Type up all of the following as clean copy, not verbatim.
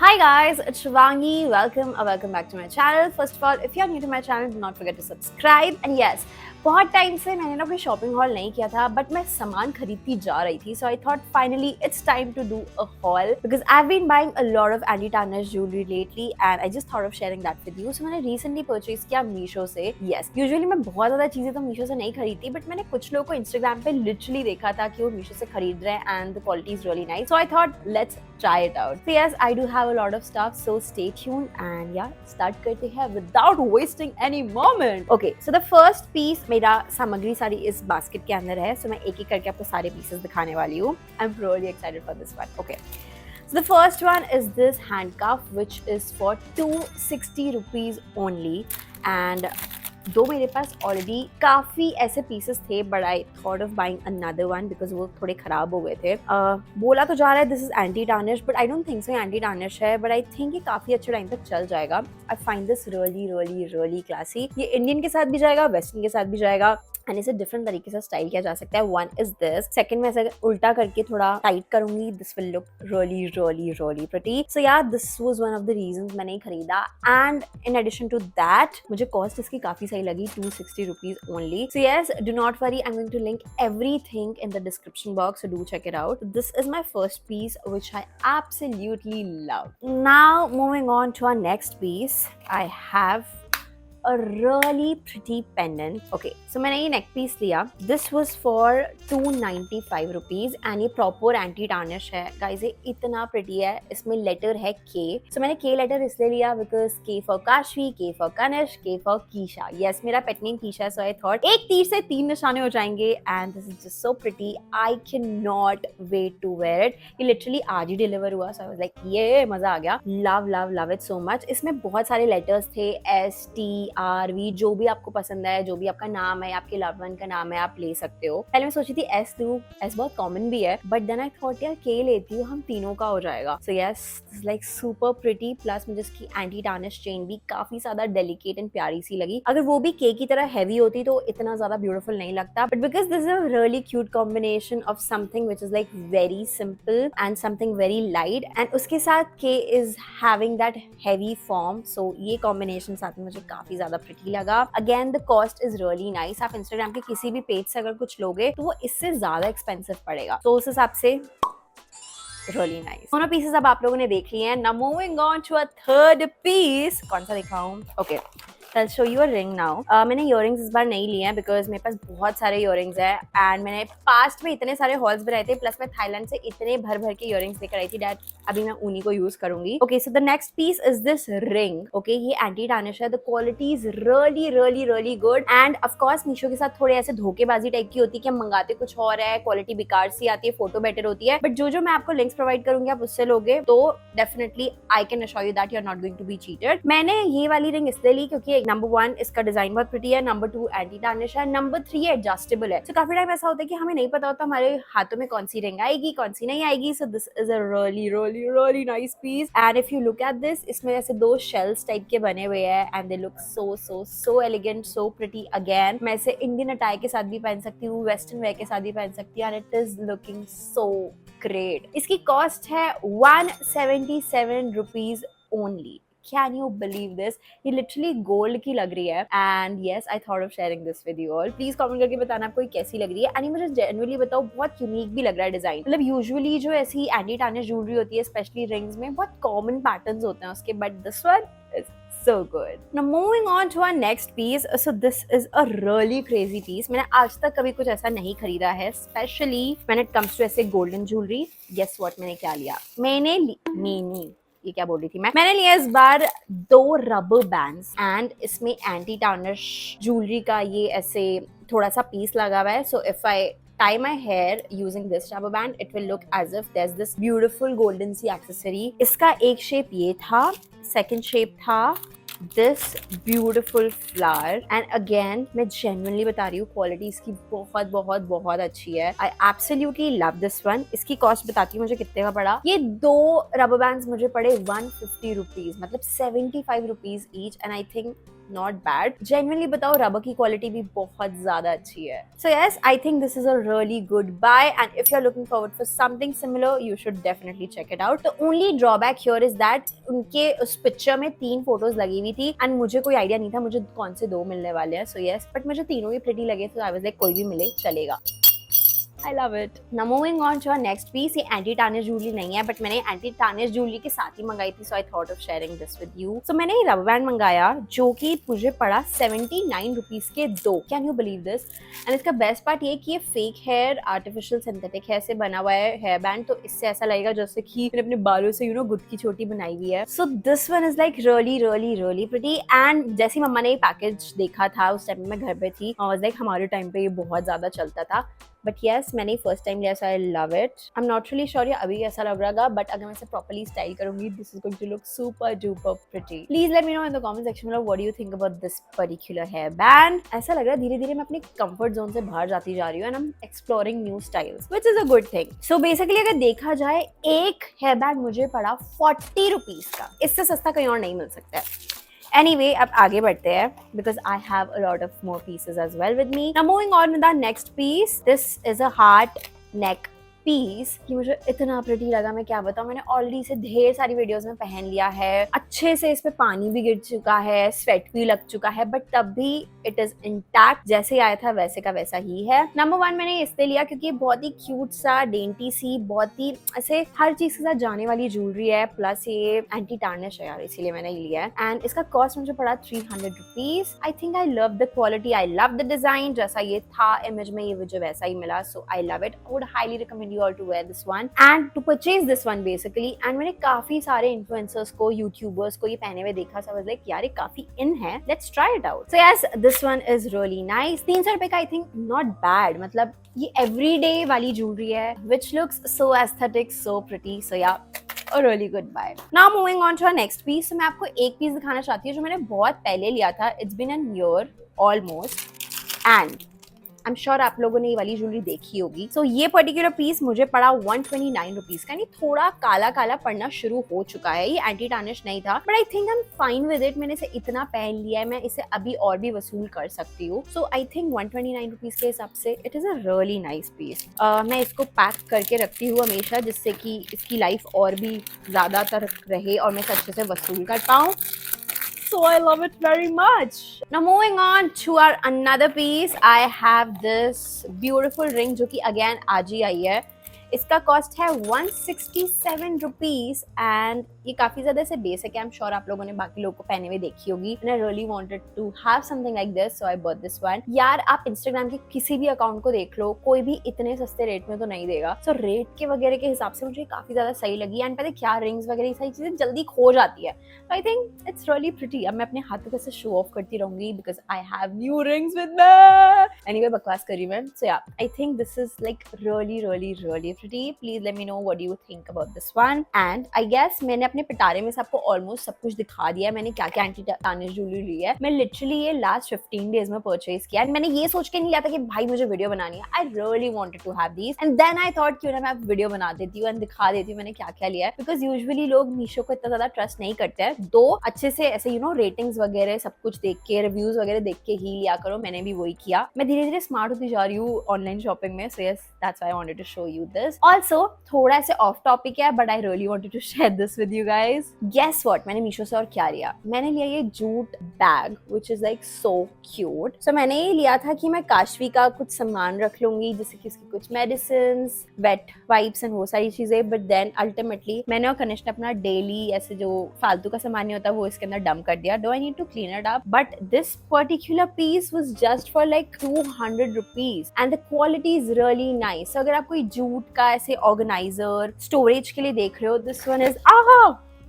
Hi guys, it's Shivangi. Welcome back to my channel. First of all, if you are new to my channel, do not forget to subscribe. And yes, बहुत time से मैंने ना कोई shopping hall नहीं किया था, but मैं सामान खरीदती जा रही थी. So I thought finally it's time to do a haul because I have been buying a lot of anti tarnish jewellery lately and I just thought of sharing that with you. So मैंने recently purchase किया मीशो से. Yes, usually मैं बहुत ज्यादा चीजें तो मीशो से नहीं खरीदती, बट मैंने कुछ लोगों को इंस्टाग्राम पे लिटरली देखा था कि वो मीशो से खरीद रहे हैं and the quality is really nice. So I thought let's try it out. So yes, I do have a lot of stuff, so stay tuned and yeah, start करते हैं without wasting any moment. Okay, so the first piece मेरा सामग्री सारी इस basket के अंदर है, so मैं एक एक करके आपको सारे पीसेस दिखाने वाली हूँ. I'm really excited for this one. Okay. So the first one is this handcuff which is for 260 rupees only and दो मेरे पास ऑलरेडी काफी ऐसे पीसेस थे but I thought of buying another one because वो थोड़े खराब हो गए थे. बोला तो जा रहा है this is anti tarnish but I don't think so anti tarnish है, बट आई थिंक ये काफी अच्छे टाइम तक चल जाएगा. I find this really really really classy. ये इंडियन के साथ भी जाएगा, वेस्टर्न के साथ भी जाएगा एंड इसे डिफरेंट तरीके से स्टाइल किया जा सकता है. One is this. सेकंड में ऐसे उल्टा करके थोड़ा टाइट करूंगी, this will look really really really pretty. So yeah this was one of the reasons मैंने खरीदा and in addition to that मुझे कॉस्ट इसकी काफी सही लगी, 260 rupees only. So yes, do not worry, I'm going to link everything in the description box, so do check it out. This is my first piece which I absolutely love. Now moving on to our next piece, I have a really pretty pendant. Okay, so मैंने ये neck piece लिया. This was for 295 rupees and ये proper anti tarnish है. Guys ये इतना pretty है. इसमें letter है K. So मैंने K लेटर इसलिए लिया because K for Kashvi, K for Kanish, K for Keesha. Yes, मेरा पेट नेम कीशा है, सो आई थॉट एक तीर से तीन निशाने हो जाएंगे and this is just so pretty. I can not wait to wear it. ये लिटरली आज ही डिलीवर हुआ, सो आई वाज लाइक ये मजा आ गया. Love love love it so much. इसमें बहुत सारे लेटर्स थे, STRV, जो भी आपको पसंद है, जो भी आपका नाम है, आपके लव वन का नाम है, आप ले सकते हो. पहले मैं सोची थी S लूं, S बहुत कॉमन भी है, बट देन आई थॉट यार K लेती हूँ, हम तीनों का हो जाएगा. So yes, this like super pretty. Plus मुझे इसकी एंटी टार्निश चेन भी काफी ज्यादा डेलिकेट एंड प्यारी सी लगी. अगर वो भी K की तरह हैवी होती तो इतना ज्यादा ब्यूटीफुल नहीं लगता, but because this is a really cute combination of something which is like very simple and something very light and उसके साथ K is having that heavy form. So ये कॉम्बिनेशन साथ में मुझे काफी ज्यादा प्रिटी लगा. Again the cost is really nice. आप इंस्टाग्राम के किसी भी पेज से अगर कुछ लोगे तो वो इससे ज्यादा एक्सपेंसिव पड़ेगा. तो उस हिसाब से really nice. दोनों पीसेस अब आप लोगों ने देख लिए हैं. Now moving on to a third piece. कौन सा दिखाऊं? Okay. I'll show you a ring now. मैंने इयररिंग्स इस बार नहीं लिए हैं बिकॉज मेरे पास बहुत सारे इयररिंग्स हैं एंड मैंने पास्ट में इतने सारे हॉल्स बनाए थे. प्लस मैं थाईलैंड से इतने भर भर के इयररिंग्स लेकर आई थी डैट अभी मैं उन्हीं को यूज करूंगी. Okay, so the next piece is this ring. Okay, ये एंटी टार्निश है. The quality is really really really good and of course Meesho के साथ थोड़े ऐसे धोखेबाजी टाइप की होती है कि हम मंगाते कुछ और है, क्वालिटी बेकार सी आती है, फोटो बेटर होती है, बट जो मैं आपको लिंक्स प्रोवाइड करूंगी आप उससे लोगे तो definitely I can assure you that you are not going to be cheated. मैंने ये वाली रिंग इसलिए ली क्योंकि नंबर 1 इसका डिजाइन बहुत प्रिटी है, नंबर 2 एंटी टार्निश है, नंबर 3 एडजस्टेबल है. सो काफी टाइम ऐसा होता है कि हमें नहीं पता होता हमारे हाथों में कौन सी रिंग आएगी, कौन सी नहीं आएगी. So this is a really really really nice piece and if you look at this, इसमें ऐसे दो शेल्स टाइप के बने हुए हैं and they look so so so elegant, so pretty. Again मैं इसे इंडियन अटायर के साथ भी पहन सकती हूँ, वेस्टर्न वेयर के साथ भी पहन सकती हूँ and it is looking so great. इसकी कॉस्ट है 177 rupees only. Can you believe this? ये लिटरली गोल्ड की लग रही है and yes, I thought of sharing this with you all. Please comment करके बताना आपको ये कैसी लग रही है. एंड मुझे जेन्युइनली बताओ, बहुत यूनिक भी लग रहा है डिजाइन. मतलब यूजुअली जो ऐसी एंटी टार्निश ज्वेलरी होती है स्पेशली रिंग्स में बहुत कॉमन पैटर्न्स होते हैं उसके, but this one is so good. Now moving on to our next piece. So this is a really crazy piece. मैंने आज तक कभी कुछ ऐसा नहीं खरीदा है, specially when it comes to ऐसे गोल्डन ज्वेलरी. Guess what मैंने क्या लिया? नहीं ये क्या बोल रही थी मैंने लिया इस बार 2 रबर बैंड्स एंड इसमें एंटी टार्निश ज्वेलरी का ये ऐसे थोड़ा सा पीस लगा हुआ है. So if I tie my hair using this rubber band, it will look as if there's this beautiful golden सी accessory. इसका एक शेप ये था, सेकंड शेप था this beautiful flower and again मैं genuinely बता रही हूँ क्वालिटी इसकी बहुत बहुत बहुत अच्छी है. I absolutely love this one. इसकी कॉस्ट बताती हूँ मुझे कितने का पड़ा. ये 2 रबर बैंड्स मुझे पड़े 150 rupees, मतलब 75 rupees each and I think not bad. Genuinely बताओ, रबर की क्वालिटी भी बहुत ज्यादा अच्छी है। So yes, I think this is a really good buy and if you are looking forward for something similar you should definitely check it out. The only drawback here is that उनके उस picture में 3 photos लगी हुई थी and मुझे कोई idea नहीं था मुझे कौन से 2 मिलने वाले हैं। सो यस, बट मुझे तीनों भी प्रिटी लगे, सो आई वाज लाइक कोई भी मिले चलेगा। I love it. Now moving on to our next piece. ये एंटी टार्निश जूलरी नहीं है, बट मैंने एंटी टार्निश जूलरी के साथ ही मंगाई थी, so I thought of sharing this with you. So मैंने ये रबर बैंड मंगाया जो कि मुझे पड़ा 79 रुपीज के 2. Can you believe this? And इसका बेस्ट पार्ट ये कि ये fake hair, artificial synthetic hair से बना हुआ है हेयर बैंड, तो इससे ऐसा लगेगा जैसे कि मैंने अपने बालों से गुद की छोटी बनाई हुई है। So this one is like really really really pretty. And जैसी मम्मा ने ये पैकेज देखा था उस टाइम में घर पे थी, I was like हमारे टाइम पे ये बहुत ज्यादा चलता था। बट येस, मैंने फर्स्ट टाइम लिया, so I love it. I am not really sure ये अभी कैसा लग रहा है, बट अगर मैं इसे प्रॉपर्ली स्टाइल करूंगी this is going to look super duper pretty. Please let me know in the comment section में what do you think about this particular hair band. ऐसा लग रहा है धीरे धीरे मैं अपनी कंफर्ट जोन से बाहर जाती जा रही हूँ and I am exploring new styles which is a good thing. So basically अगर देखा जाए एक हेयर बैंड मुझे पड़ा 40 रुपीज का, इससे सस्ता कहीं और नहीं मिल सकता है। Anyway, अब आगे बढ़ते हैं because I have a lot of more pieces as well with me. Now moving on with our next piece. This is a heart neck piece कि मुझे इतना प्रिटी लगा, मैं क्या बताऊं। मैंने ऑलरेडी इसे ढेर सारी वीडियोस में पहन लिया है, अच्छे से इस पे पानी भी गिर चुका है, स्वेट भी लग चुका है, बट तब भी इट इज इंटैक्ट, जैसे आया था वैसे का वैसा ही है। नंबर 1 मैंने इसलिए लिया क्योंकि बहुत ही क्यूट सा, डेंटी सी, बहुत ही ऐसे हर चीज के साथ जाने वाली ज्वेलरी है, प्लस ये एंटी टार्निश है यार, इसीलिए मैंने ये लिया है। एंड इसका कॉस्ट मुझे पड़ा 300 rupees. I think I love the quality, I love the design, जैसा ये था इमेज में ये मुझे वैसा ही मिला, so I love it. I would highly recommend all to wear this one and to purchase this one basically। and मैंने काफी सारे इन्फ्लुएंसर्स को, यूट्यूबर्स को ये पहने हुए देखा, so I was like यार ये काफी इन है, let's try it out। so yes, this one is really nice। 300 रुपए का I think not bad, मतलब ये everyday वाली ज्वेलरी है which looks so aesthetic, so pretty, so yeah, a really good buy। Now moving on to our next piece। so मैं आपको एक piece दिखाना चाहती हूँ जो मैंने बहुत पहले लिया था, it's been a year almost and I am sure आप लोगों ने ये वाली ज्वेलरी देखी होगी। सो ये पर्टिकुलर पीस मुझे पड़ा 129 रुपीज का, यानी थोड़ा काला काला पड़ना शुरू हो चुका है। ये एंटी टार्निश नहीं था, but I think I am fine with it. मैंने इसे इतना पहन लिया है, मैं इसे अभी और भी वसूल कर सकती हूँ। सो आई थिंक 129 रुपीज के हिसाब से it is a really nice piece. मैं इसको पैक करके रखती हूँ हमेशा, जिससे कि इसकी लाइफ और भी ज्यादातर रहे और मैं इसे अच्छे से वसूल कर पाऊँ। So I love it very much। Now moving on to our another piece, I have this beautiful ring जो कि again आज ही आई है। इसका कॉस्ट है 167 रुपीज एंड ये काफी ज्यादा से बेसिक है। आई एम श्योर आप लोगों ने बाकी लोगों को पहने हुए देखी होगी। And I really wanted to have something like this, so I bought this one. यार आप इंस्टाग्राम के किसी भी अकाउंट को देख लो, कोई भी इतने सस्ते रेट में तो नहीं देगा। सो रेट के वगैरह के हिसाब से मुझे काफी ज्यादा सही लगी। एंड पता क्या, रिंग्स वगैरह सारी चीजें जल्दी खो जाती है, तो I think it's really pretty. अब मैं अपने हाथों को शो ऑफ करती रहूंगी because I have new rings with me. Anyway बकवास करी मैं। So yeah I think this is like really really really pretty. Please let me know what do you think about this one. And I guess मैंने अपने पिटारे में से आपको almost सब कुछ दिखा दिया है, मैंने क्या क्या एंटी टार्निश ज्वेलरी ली है। मैं लिटरली ये लास्ट 15 डेज में परचेज किया एंड मैंने ये सोच के नहीं लिया था कि भाई मुझे वीडियो बनानी है। I really wanted to have these and then I thought क्यों ना मैं वीडियो बना देती हूँ एंड दिखा देती हूँ मैंने क्या क्या लिया है। बिकॉज यूजुअली लोग मीशो को इतना ज्यादा ट्रस्ट नहीं करते हैं, दो अच्छे से ऐसे रेटिंग्स वगैरह सब कुछ देख के, रिव्यूज वगैरह देख के ही लिया करो। मैंने भी वही किया। मैं धीरे धीरे स्मार्ट होती जा रही हूँ ऑनलाइन शॉपिंग में। So yes, that's why I wanted to show you this. Also थोड़ा से ऑफ टॉपिक है but I really wanted to share this with you guys. Guess what, मैंने मीशो से और क्या लिया? मैंने लिया ये jute bag which is like so cute. So मैंने ये लिया था कि मैं काशवी का कुछ सामान रख लूंगी, जैसे कि उसकी कुछ मेडिसिन, वेट वाइप्स एंड वो सारी चीजें। बट देन अल्टीमेटली मैंने और कनिष्क ने अपना डेली ऐसे जो फालतू का सामान नहीं होता वो इसके अंदर डंप कर दिया। Do I need to clean it up? But this particular piece was just for like 200 rupees and the quality is really nice. अगर आप कोई जूट का ऐसे ऑर्गेनाइजर स्टोरेज के लिए देख रहे हो, this one is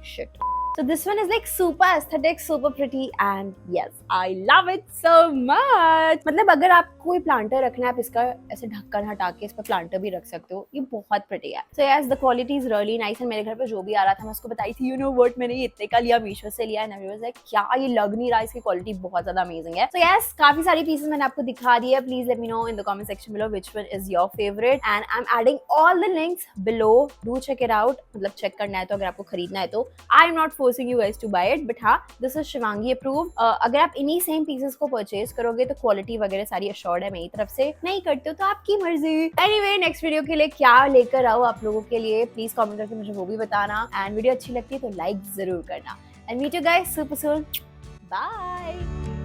shit. So this one is like super aesthetic, super pretty and yes, I love it so much। मतलब अगर आपको कोई प्लांटर रखना है, आप इसका ऐसे ढक्कन हटा के इस पर प्लांटर भी रख सकते हो। ये बहुत pretty है। So yes, the quality is really nice and मेरे घर पे जो भी आ रहा था मैं उसको बताई थी, you know what, मैंने ये इतने का लिया, मीशो से लिया। and everyone was like क्या ये लग नहीं रहा, इसकी क्वालिटी बहुत ज्यादा अमेजिंग है। So yes, काफी सारी पीसेस मैंने आपको दिखा दी है। Please let me know in the comment section below which one is your favorite and I'm adding all the links below। Do check it out, मतलब चेक करना है तो, अगर आपको खरीदना है तो। I am not forcing you guys to buy it, but हाँ, दिस इज शिवांगी अप्रूव। अगर आप इन्हीं सेम पीसेस को परचेज करोगे तो क्वालिटी वगैरह सारी अश्योर्ड है मेरी तरफ से। नहीं करते हो तो आपकी मर्जी। एनीवे, नेक्स्ट वीडियो के लिए क्या लेकर आओ आप लोगों के लिए, प्लीज कमेंट करके मुझे वो भी बताना। एंड वीडियो अच्छी लगती है तो लाइक जरूर करना। And meet you guys super soon. Bye.